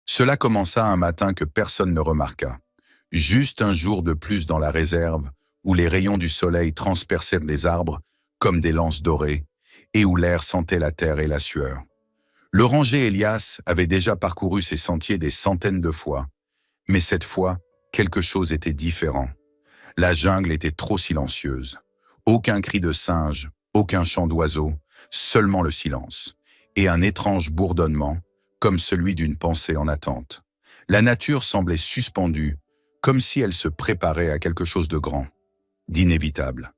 Cela commença un matin que personne ne remarqua. Juste un jour de plus dans la réserve, où les rayons du soleil transperçaient les arbres comme des lances dorées, et où l'air sentait la terre et la sueur. Le ranger Elias avait déjà parcouru ces sentiers des centaines de fois, mais cette fois, quelque chose était différent. La jungle était trop silencieuse. Aucun cri de singe, aucun chant d'oiseau, seulement le silence, et un étrange bourdonnement, comme celui d'une pensée en attente. La nature semblait suspendue, comme si elle se préparait à quelque chose de grand, d'inévitable.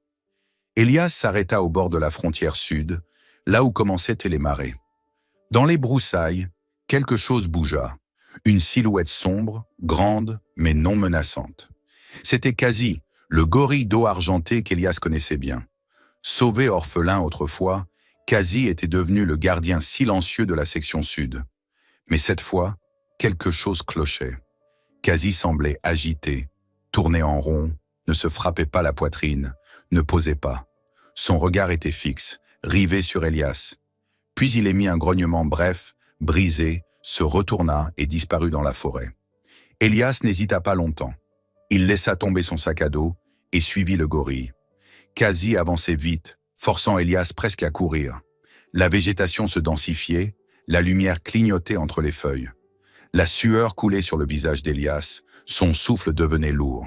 Elias s'arrêta au bord de la frontière sud, là où commençaient les marais. Dans les broussailles, quelque chose bougea. Une silhouette sombre, grande, mais non menaçante. C'était Quasi, le gorille d'eau argentée qu'Elias connaissait bien. Sauvé orphelin autrefois, Quasi était devenu le gardien silencieux de la section sud. Mais cette fois, quelque chose clochait. Quasi semblait agité, tournait en rond, ne se frappait pas la poitrine, ne posait pas. Son regard était fixe, rivé sur Elias. Puis il émit un grognement bref, brisé, se retourna et disparut dans la forêt. Elias n'hésita pas longtemps. Il laissa tomber son sac à dos et suivit le gorille. Quasi avançait vite, forçant Elias presque à courir. La végétation se densifiait, la lumière clignotait entre les feuilles. La sueur coulait sur le visage d'Elias, son souffle devenait lourd.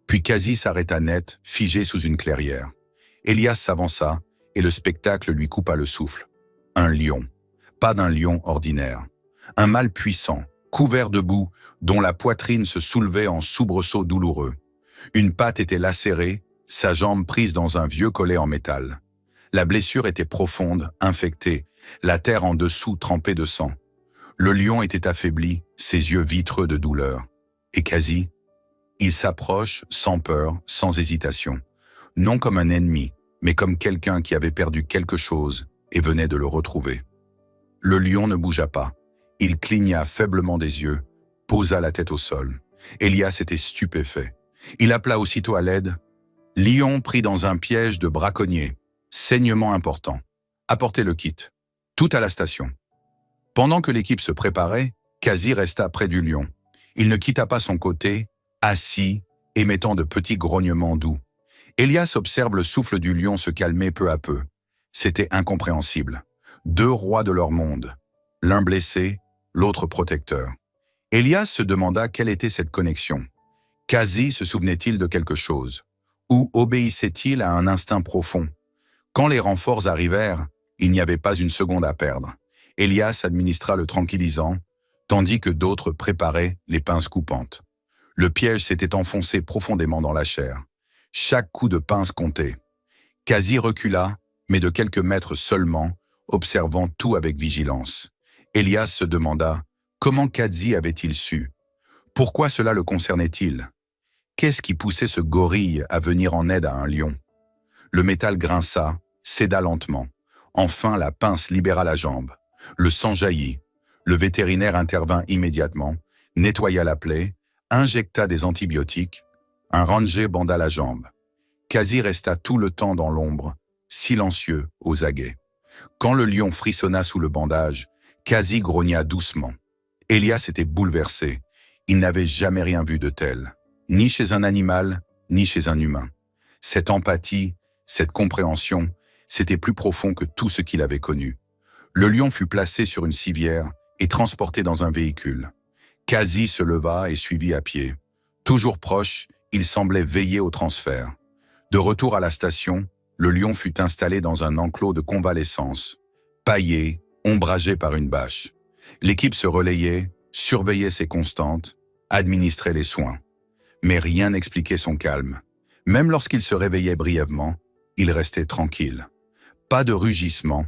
Puis Quasi s'arrêta net, figé sous une clairière. Elias s'avança et le spectacle lui coupa le souffle. Un lion. Pas d'un lion ordinaire. Un mâle puissant, couvert de boue, dont la poitrine se soulevait en soubresauts douloureux. Une patte était lacérée, sa jambe prise dans un vieux collet en métal. La blessure était profonde, infectée, la terre en dessous trempée de sang. Le lion était affaibli, ses yeux vitreux de douleur. Et Quasi, il s'approche sans peur, sans hésitation. Non comme un ennemi, mais comme quelqu'un qui avait perdu quelque chose et venait de le retrouver. Le lion ne bougea pas. Il cligna faiblement des yeux, posa la tête au sol. Elias était stupéfait. Il appela aussitôt à l'aide. Lion pris dans un piège de braconnier. Saignement important. Apportez le kit. Tout à la station. Pendant que l'équipe se préparait, Quasi resta près du lion. Il ne quitta pas son côté, assis, émettant de petits grognements doux. Elias observe le souffle du lion se calmer peu à peu. C'était incompréhensible. Deux rois de leur monde. L'un blessé, l'autre protecteur. Elias se demanda quelle était cette connexion. Quasi se souvenait-il de quelque chose? Ou obéissait-il à un instinct profond? Quand les renforts arrivèrent, il n'y avait pas une seconde à perdre. Elias administra le tranquillisant, tandis que d'autres préparaient les pinces coupantes. Le piège s'était enfoncé profondément dans la chair. Chaque coup de pince comptait. Quasi recula, mais de quelques mètres seulement, observant tout avec vigilance. Elias se demanda comment Quasi avait-il su? Pourquoi cela le concernait-il? Qu'est-ce qui poussait ce gorille à venir en aide à un lion? Le métal grinça, céda lentement. Enfin, la pince libéra la jambe. Le sang jaillit. Le vétérinaire intervint immédiatement, nettoya la plaie, injecta des antibiotiques. Un ranger banda la jambe. Quasi resta tout le temps dans l'ombre, silencieux, aux aguets. Quand le lion frissonna sous le bandage, Quasi grogna doucement. Elias était bouleversé. Il n'avait jamais rien vu de tel, ni chez un animal, ni chez un humain. Cette empathie, cette compréhension, c'était plus profond que tout ce qu'il avait connu. Le lion fut placé sur une civière et transporté dans un véhicule. Quasi se leva et suivit à pied. Toujours proche, il semblait veiller au transfert. De retour à la station, le lion fut installé dans un enclos de convalescence, paillé, ombragé par une bâche. L'équipe se relayait, surveillait ses constantes, administrait les soins. Mais rien n'expliquait son calme. Même lorsqu'il se réveillait brièvement, il restait tranquille. Pas de rugissement,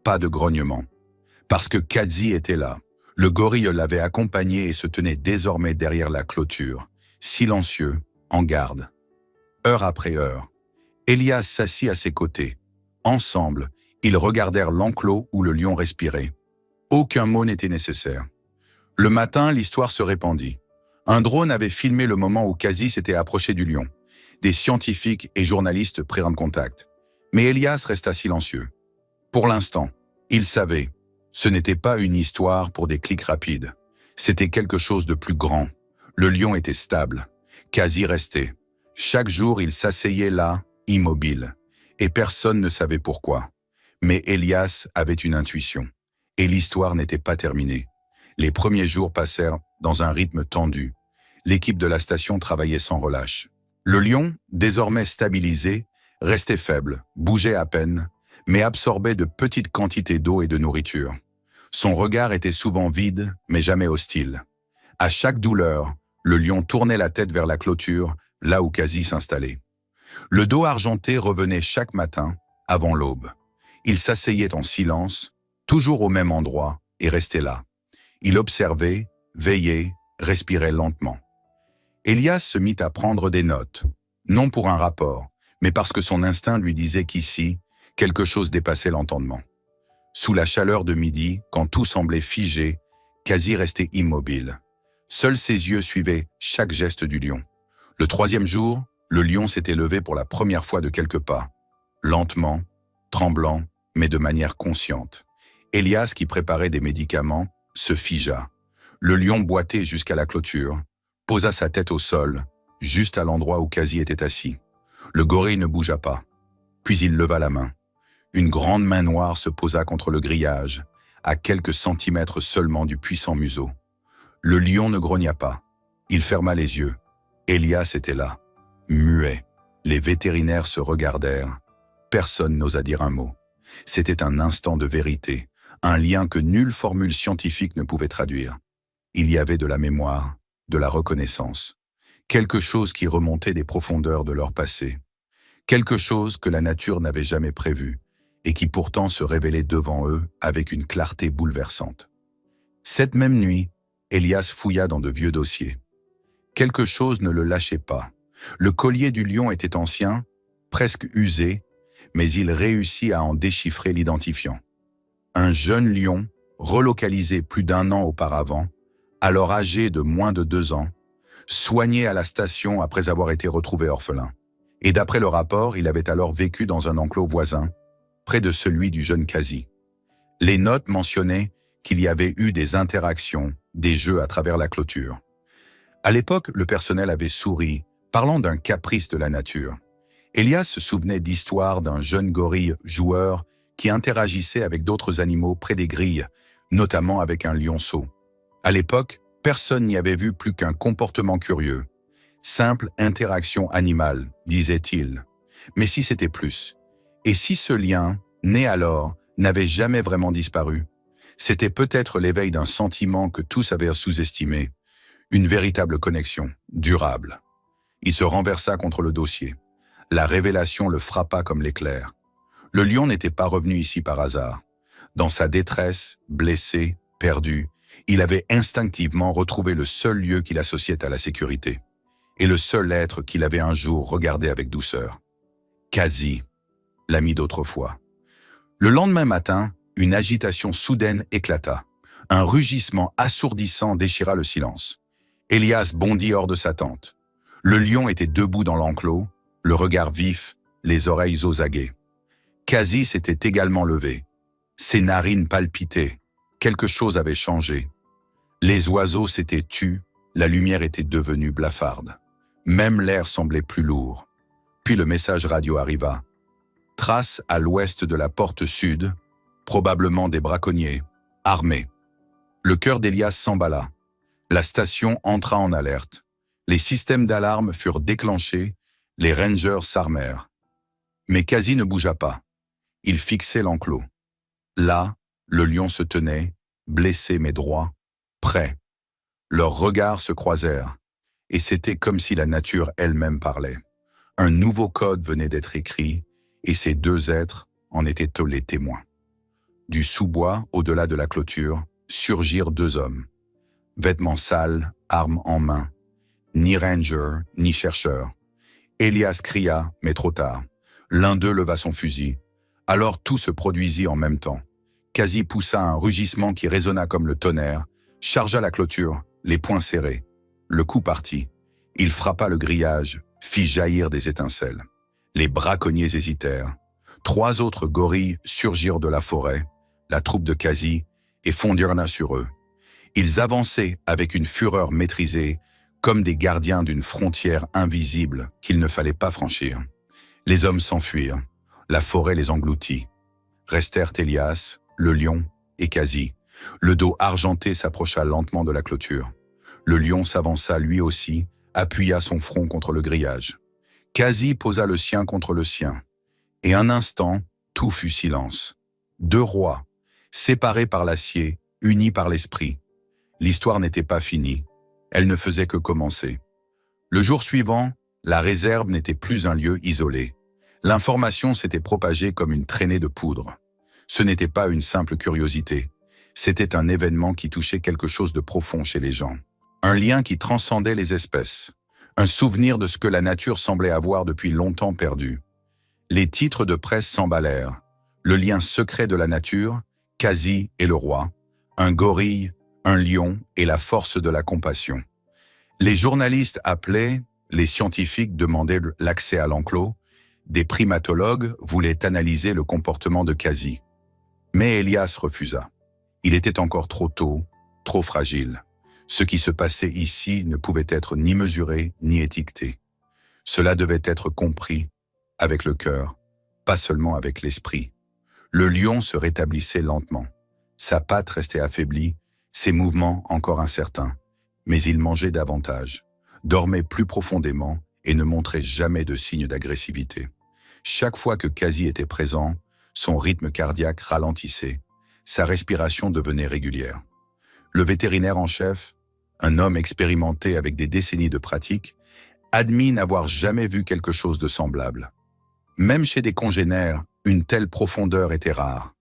pas de grognement. Parce que Quasi était là. Le gorille l'avait accompagné et se tenait désormais derrière la clôture, silencieux, en garde. Heure après heure, Elias s'assit à ses côtés. Ensemble, ils regardèrent l'enclos où le lion respirait. Aucun mot n'était nécessaire. Le matin, l'histoire se répandit. Un drone avait filmé le moment où Quasi s'était approché du lion. Des scientifiques et journalistes prirent contact. Mais Elias resta silencieux. Pour l'instant, il savait, ce n'était pas une histoire pour des clics rapides. C'était quelque chose de plus grand. Le lion était stable, quasi resté. Chaque jour, il s'asseyait là, immobile. Et personne ne savait pourquoi. Mais Elias avait une intuition. Et l'histoire n'était pas terminée. Les premiers jours passèrent dans un rythme tendu. L'équipe de la station travaillait sans relâche. Le lion, désormais stabilisé, restait faible, bougeait à peine, mais absorbait de petites quantités d'eau et de nourriture. Son regard était souvent vide, mais jamais hostile. À chaque douleur, le lion tournait la tête vers la clôture, là où Quasi s'installait. Le dos argenté revenait chaque matin, avant l'aube. Il s'asseyait en silence, toujours au même endroit, et restait là. Il observait, veillait, respirait lentement. Elias se mit à prendre des notes, non pour un rapport, mais parce que son instinct lui disait qu'ici, quelque chose dépassait l'entendement. Sous la chaleur de midi, quand tout semblait figé, Quasi restait immobile. Seuls ses yeux suivaient chaque geste du lion. Le troisième jour, le lion s'était levé pour la première fois de quelques pas, lentement, tremblant, mais de manière consciente. Elias, qui préparait des médicaments, se figea. Le lion boitait jusqu'à la clôture, posa sa tête au sol, juste à l'endroit où Quasi était assis. Le gorille ne bougea pas. Puis il leva la main. Une grande main noire se posa contre le grillage, à quelques centimètres seulement du puissant museau. Le lion ne grogna pas. Il ferma les yeux. Elias était là, muet. Les vétérinaires se regardèrent. Personne n'osa dire un mot. C'était un instant de vérité, un lien que nulle formule scientifique ne pouvait traduire. Il y avait de la mémoire, de la reconnaissance, quelque chose qui remontait des profondeurs de leur passé, quelque chose que la nature n'avait jamais prévu et qui pourtant se révélait devant eux avec une clarté bouleversante. Cette même nuit, Elias fouilla dans de vieux dossiers. Quelque chose ne le lâchait pas. Le collier du lion était ancien, presque usé, mais il réussit à en déchiffrer l'identifiant. Un jeune lion, relocalisé plus d'1 an auparavant, alors âgé de moins de 2 ans, soigné à la station après avoir été retrouvé orphelin. Et d'après le rapport, il avait alors vécu dans un enclos voisin, près de celui du jeune Quasi. Les notes mentionnaient qu'il y avait eu des interactions, des jeux à travers la clôture. À l'époque, le personnel avait souri, parlant d'un caprice de la nature. Elias se souvenait d'histoires d'un jeune gorille joueur qui interagissait avec d'autres animaux près des grilles, notamment avec un lionceau. À l'époque, personne n'y avait vu plus qu'un comportement curieux. Simple interaction animale, disait-il. Mais si c'était plus? Et si ce lien, né alors, n'avait jamais vraiment disparu? C'était peut-être l'éveil d'un sentiment que tous avaient sous-estimé. Une véritable connexion, durable. Il se renversa contre le dossier. La révélation le frappa comme l'éclair. Le lion n'était pas revenu ici par hasard. Dans sa détresse, blessé, perdu, il avait instinctivement retrouvé le seul lieu qu'il associait à la sécurité. Et le seul être qu'il avait un jour regardé avec douceur. Quasi, l'ami d'autrefois. Le lendemain matin, une agitation soudaine éclata. Un rugissement assourdissant déchira le silence. Elias bondit hors de sa tente. Le lion était debout dans l'enclos, le regard vif, les oreilles aux aguets. Quasi s'était également levé. Ses narines palpitaient. Quelque chose avait changé. Les oiseaux s'étaient tus, la lumière était devenue blafarde. Même l'air semblait plus lourd. Puis le message radio arriva. Trace à l'ouest de la porte sud, probablement des braconniers, armés. Le cœur d'Elias s'emballa. La station entra en alerte. Les systèmes d'alarme furent déclenchés, les rangers s'armèrent. Mais Quasi ne bougea pas. Il fixait l'enclos. Là, le lion se tenait, blessé mais droit, prêt. Leurs regards se croisèrent, et c'était comme si la nature elle-même parlait. Un nouveau code venait d'être écrit, et ces deux êtres en étaient les témoins. Du sous-bois, au-delà de la clôture, surgirent 2 hommes. Vêtements sales, armes en main. Ni ranger, ni chercheur. Elias cria, mais trop tard. L'un d'eux leva son fusil. Alors tout se produisit en même temps. Quasi poussa un rugissement qui résonna comme le tonnerre, chargea la clôture, les poings serrés. Le coup partit. Il frappa le grillage, fit jaillir des étincelles. Les braconniers hésitèrent. 3 autres gorilles surgirent de la forêt, la troupe de Quasi, et fondirent sur eux. Ils avançaient avec une fureur maîtrisée, comme des gardiens d'une frontière invisible qu'il ne fallait pas franchir. Les hommes s'enfuirent. La forêt les engloutit. Restèrent Élias, le lion et Quasi. Le dos argenté s'approcha lentement de la clôture. Le lion s'avança lui aussi, appuya son front contre le grillage. Quasi posa le sien contre le sien. Et un instant, tout fut silence. Deux rois, séparés par l'acier, unis par l'esprit. L'histoire n'était pas finie. Elle ne faisait que commencer. Le jour suivant, la réserve n'était plus un lieu isolé. L'information s'était propagée comme une traînée de poudre. Ce n'était pas une simple curiosité. C'était un événement qui touchait quelque chose de profond chez les gens. Un lien qui transcendait les espèces. Un souvenir de ce que la nature semblait avoir depuis longtemps perdu. Les titres de presse s'emballèrent. Le lien secret de la nature, Quasi et le roi, un gorille, un lion et la force de la compassion. Les journalistes appelaient, les scientifiques demandaient l'accès à l'enclos, des primatologues voulaient analyser le comportement de Quasi. Mais Élias refusa. Il était encore trop tôt, trop fragile. Ce qui se passait ici ne pouvait être ni mesuré ni étiqueté. Cela devait être compris avec le cœur, pas seulement avec l'esprit. Le lion se rétablissait lentement. Sa patte restait affaiblie, ses mouvements encore incertains. Mais il mangeait davantage, dormait plus profondément et ne montrait jamais de signes d'agressivité. Chaque fois que Quasi était présent, son rythme cardiaque ralentissait, sa respiration devenait régulière. Le vétérinaire en chef, un homme expérimenté avec des décennies de pratique, admit n'avoir jamais vu quelque chose de semblable. Même chez des congénères, une telle profondeur était rare.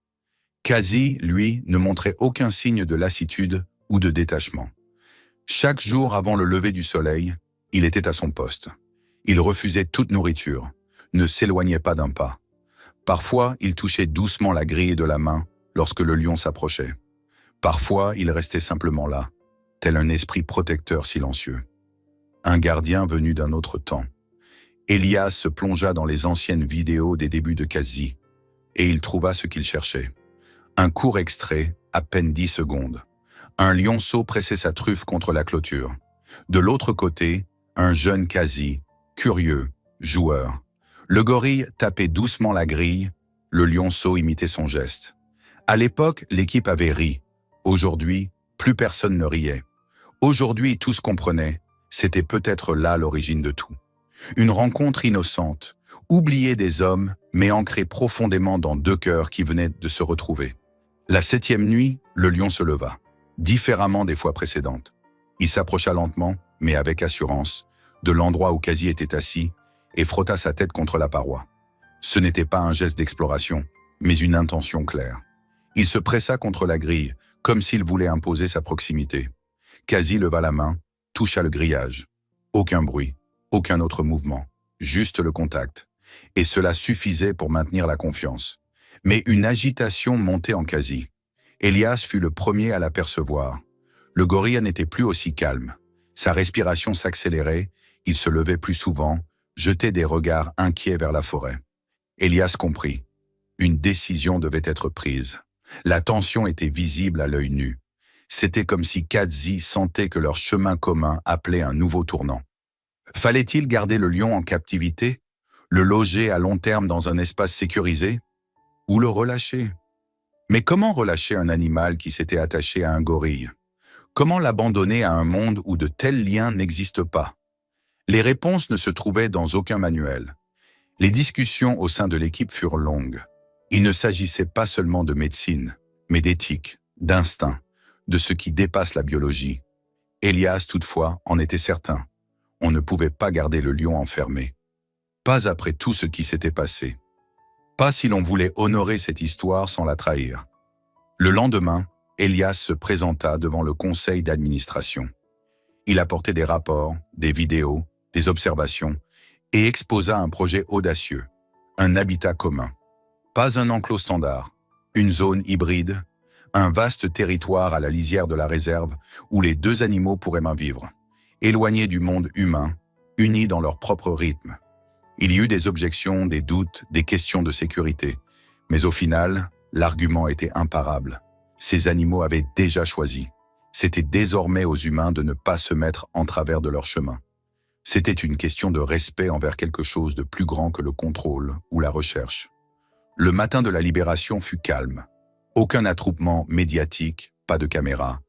Quasi, lui, ne montrait aucun signe de lassitude ou de détachement. Chaque jour avant le lever du soleil, il était à son poste. Il refusait toute nourriture, ne s'éloignait pas d'un pas. Parfois, il touchait doucement la grille de la main lorsque le lion s'approchait. Parfois, il restait simplement là, tel un esprit protecteur silencieux. Un gardien venu d'un autre temps. Élias se plongea dans les anciennes vidéos des débuts de Quasi, et il trouva ce qu'il cherchait. Un court extrait, à peine 10 secondes. Un lionceau pressait sa truffe contre la clôture. De l'autre côté, un jeune Quasi, curieux, joueur. Le gorille tapait doucement la grille, le lionceau imitait son geste. À l'époque, l'équipe avait ri. Aujourd'hui, plus personne ne riait. Aujourd'hui, tous comprenaient, c'était peut-être là l'origine de tout. Une rencontre innocente, oubliée des hommes, mais ancrée profondément dans deux cœurs qui venaient de se retrouver. La 7e nuit, le lion se leva, différemment des fois précédentes. Il s'approcha lentement, mais avec assurance, de l'endroit où Quasi était assis et frotta sa tête contre la paroi. Ce n'était pas un geste d'exploration, mais une intention claire. Il se pressa contre la grille, comme s'il voulait imposer sa proximité. Quasi leva la main, toucha le grillage. Aucun bruit, aucun autre mouvement, juste le contact. Et cela suffisait pour maintenir la confiance. Mais une agitation montait en Quasi. Élias fut le premier à l'apercevoir. Le gorille n'était plus aussi calme. Sa respiration s'accélérait, il se levait plus souvent, jetait des regards inquiets vers la forêt. Élias comprit. Une décision devait être prise. La tension était visible à l'œil nu. C'était comme si Quasi sentait que leur chemin commun appelait un nouveau tournant. Fallait-il garder le lion en captivité, le loger à long terme dans un espace sécurisé, ou le relâcher? Mais comment relâcher un animal qui s'était attaché à un gorille? Comment l'abandonner à un monde où de tels liens n'existent pas? Les réponses ne se trouvaient dans aucun manuel. Les discussions au sein de l'équipe furent longues. Il ne s'agissait pas seulement de médecine, mais d'éthique, d'instinct, de ce qui dépasse la biologie. Élias, toutefois, en était certain. On ne pouvait pas garder le lion enfermé. Pas après tout ce qui s'était passé. Pas si l'on voulait honorer cette histoire sans la trahir. Le lendemain, Élias se présenta devant le conseil d'administration. Il apportait des rapports, des vidéos, des observations et exposa un projet audacieux, un habitat commun. Pas un enclos standard, une zone hybride, un vaste territoire à la lisière de la réserve où les deux animaux pourraient bien vivre, éloignés du monde humain, unis dans leur propre rythme. Il y eut des objections, des doutes, des questions de sécurité, mais au final, l'argument était imparable. Ces animaux avaient déjà choisi. C'était désormais aux humains de ne pas se mettre en travers de leur chemin. C'était une question de respect envers quelque chose de plus grand que le contrôle ou la recherche. Le matin de la libération fut calme. Aucun attroupement médiatique, pas de caméra.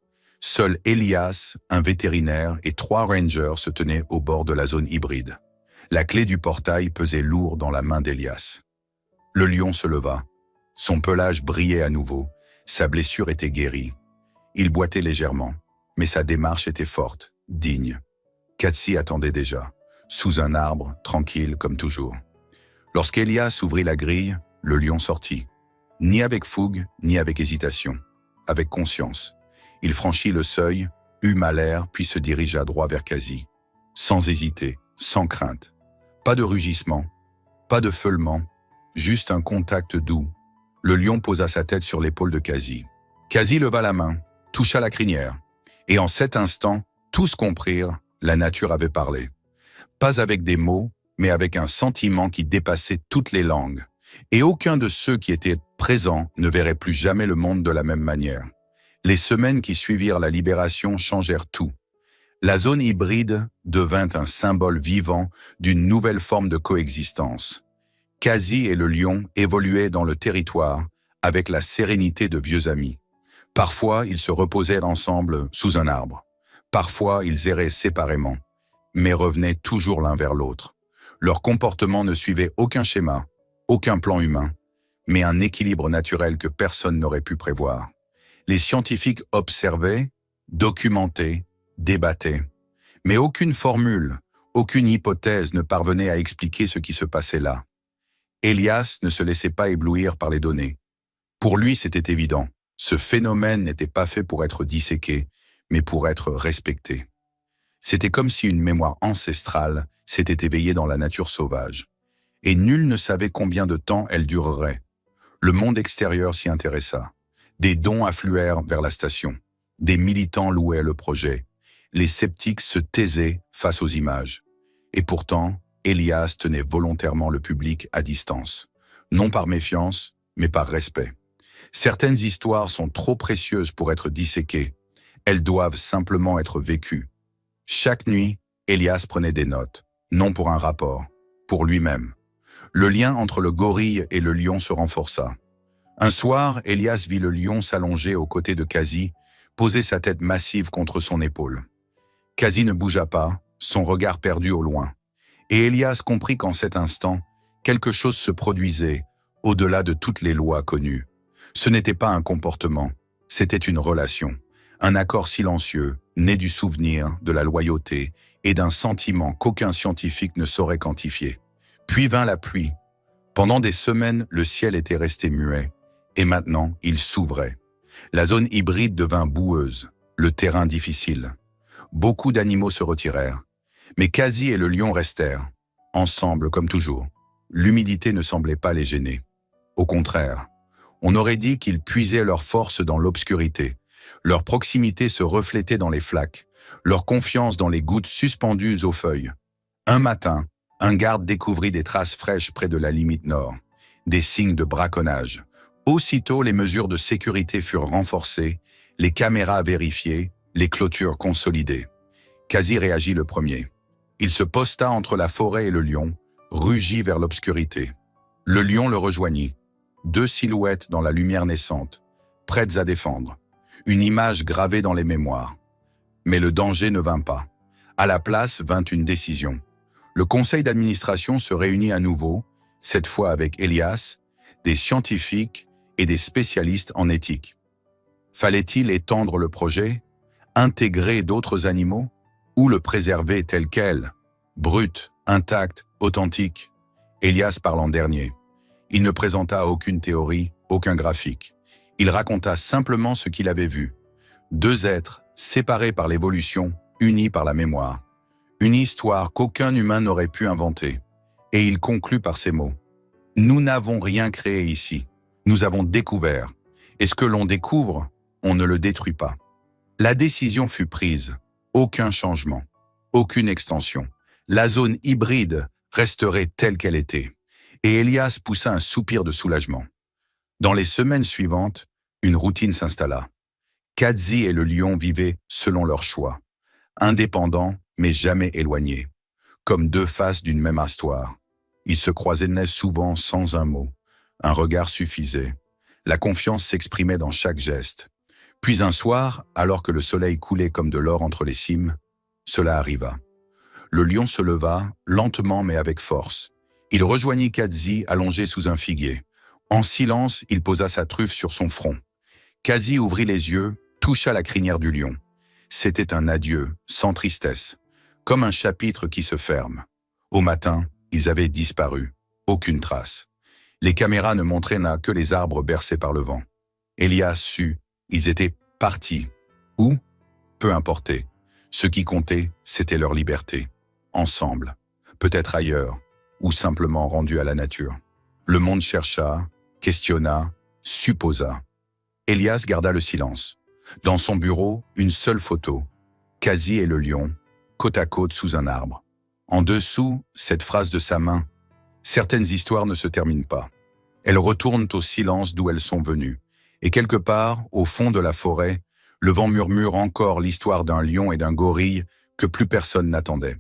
Seul Elias, un vétérinaire et 3 rangers se tenaient au bord de la zone hybride. La clé du portail pesait lourd dans la main d'Elias. Le lion se leva. Son pelage brillait à nouveau. Sa blessure était guérie. Il boitait légèrement, mais sa démarche était forte, digne. Katsi attendait déjà, sous un arbre, tranquille comme toujours. Lorsqu'Elias ouvrit la grille, le lion sortit. Ni avec fougue, ni avec hésitation. Avec conscience. Il franchit le seuil, eut mal l'air, puis se dirigea droit vers Kazi. Sans hésiter, sans crainte. Pas de rugissement, pas de feulement, juste un contact doux. Le lion posa sa tête sur l'épaule de Kazi. Kazi leva la main, toucha la crinière. Et en cet instant, tous comprirent, la nature avait parlé. Pas avec des mots, mais avec un sentiment qui dépassait toutes les langues. Et aucun de ceux qui étaient présents ne verrait plus jamais le monde de la même manière. Les semaines qui suivirent la libération changèrent tout. La zone hybride devint un symbole vivant d'une nouvelle forme de coexistence. Kazi et le lion évoluaient dans le territoire avec la sérénité de vieux amis. Parfois, ils se reposaient ensemble sous un arbre. Parfois, ils erraient séparément, mais revenaient toujours l'un vers l'autre. Leur comportement ne suivait aucun schéma, aucun plan humain, mais un équilibre naturel que personne n'aurait pu prévoir. Les scientifiques observaient, documentaient, débattaient. Mais aucune formule, aucune hypothèse ne parvenait à expliquer ce qui se passait là. Elias ne se laissait pas éblouir par les données. Pour lui, c'était évident. Ce phénomène n'était pas fait pour être disséqué, mais pour être respecté. C'était comme si une mémoire ancestrale s'était éveillée dans la nature sauvage. Et nul ne savait combien de temps elle durerait. Le monde extérieur s'y intéressa. Des dons affluèrent vers la station. Des militants louaient le projet. Les sceptiques se taisaient face aux images. Et pourtant, Elias tenait volontairement le public à distance. Non par méfiance, mais par respect. Certaines histoires sont trop précieuses pour être disséquées. Elles doivent simplement être vécues. Chaque nuit, Elias prenait des notes, non pour un rapport, pour lui-même. Le lien entre le gorille et le lion se renforça. Un soir, Elias vit le lion s'allonger aux côtés de Kazi, poser sa tête massive contre son épaule. Kazi ne bougea pas, son regard perdu au loin. Et Elias comprit qu'en cet instant, quelque chose se produisait, au-delà de toutes les lois connues. Ce n'était pas un comportement, c'était une relation, un accord silencieux, né du souvenir, de la loyauté et d'un sentiment qu'aucun scientifique ne saurait quantifier. Puis vint la pluie. Pendant des semaines, le ciel était resté muet, et maintenant, il s'ouvrait. La zone hybride devint boueuse, le terrain difficile. Beaucoup d'animaux se retirèrent, mais Kazi et le lion restèrent, ensemble comme toujours. L'humidité ne semblait pas les gêner. Au contraire, on aurait dit qu'ils puisaient leur force dans l'obscurité. Leur proximité se reflétait dans les flaques, leur confiance dans les gouttes suspendues aux feuilles. Un matin, un garde découvrit des traces fraîches près de la limite nord, des signes de braconnage. Aussitôt, les mesures de sécurité furent renforcées, les caméras vérifiées, les clôtures consolidées. Kazi réagit le premier. Il se posta entre la forêt et le lion, rugit vers l'obscurité. Le lion le rejoignit. 2 silhouettes dans la lumière naissante, prêtes à défendre. Une image gravée dans les mémoires. Mais le danger ne vint pas. À la place vint une décision. Le conseil d'administration se réunit à nouveau, cette fois avec Elias, des scientifiques et des spécialistes en éthique. Fallait-il étendre le projet, intégrer d'autres animaux, ou le préserver tel quel, brut, intact, authentique? Elias parle en dernier. Il ne présenta aucune théorie, aucun graphique. Il raconta simplement ce qu'il avait vu. 2 êtres, séparés par l'évolution, unis par la mémoire. Une histoire qu'aucun humain n'aurait pu inventer. Et il conclut par ces mots. « Nous n'avons rien créé ici. Nous avons découvert. Et ce que l'on découvre, on ne le détruit pas. » La décision fut prise. Aucun changement. Aucune extension. La zone hybride resterait telle qu'elle était. Et Elias poussa un soupir de soulagement. Dans les semaines suivantes, une routine s'installa. Kadzi et le lion vivaient selon leur choix, indépendants mais jamais éloignés, comme deux faces d'une même histoire. Ils se croisaient souvent sans un mot. Un regard suffisait. La confiance s'exprimait dans chaque geste. Puis un soir, alors que le soleil coulait comme de l'or entre les cimes, cela arriva. Le lion se leva, lentement mais avec force. Il rejoignit Kadzi allongé sous un figuier. En silence, il posa sa truffe sur son front. Kadzi ouvrit les yeux, toucha la crinière du lion. C'était un adieu, sans tristesse, comme un chapitre qui se ferme. Au matin, ils avaient disparu. Aucune trace. Les caméras ne montraient que les arbres bercés par le vent. Elias sut, ils étaient partis. Où? Peu importait. Ce qui comptait, c'était leur liberté. Ensemble. Peut-être ailleurs, ou simplement rendus à la nature. Le monde chercha, questionna, supposa. Elias garda le silence. Dans son bureau, une seule photo. Kadzi et le lion, côte à côte sous un arbre. En dessous, cette phrase de sa main. Certaines histoires ne se terminent pas. Elles retournent au silence d'où elles sont venues. Et quelque part, au fond de la forêt, le vent murmure encore l'histoire d'un lion et d'un gorille que plus personne n'attendait.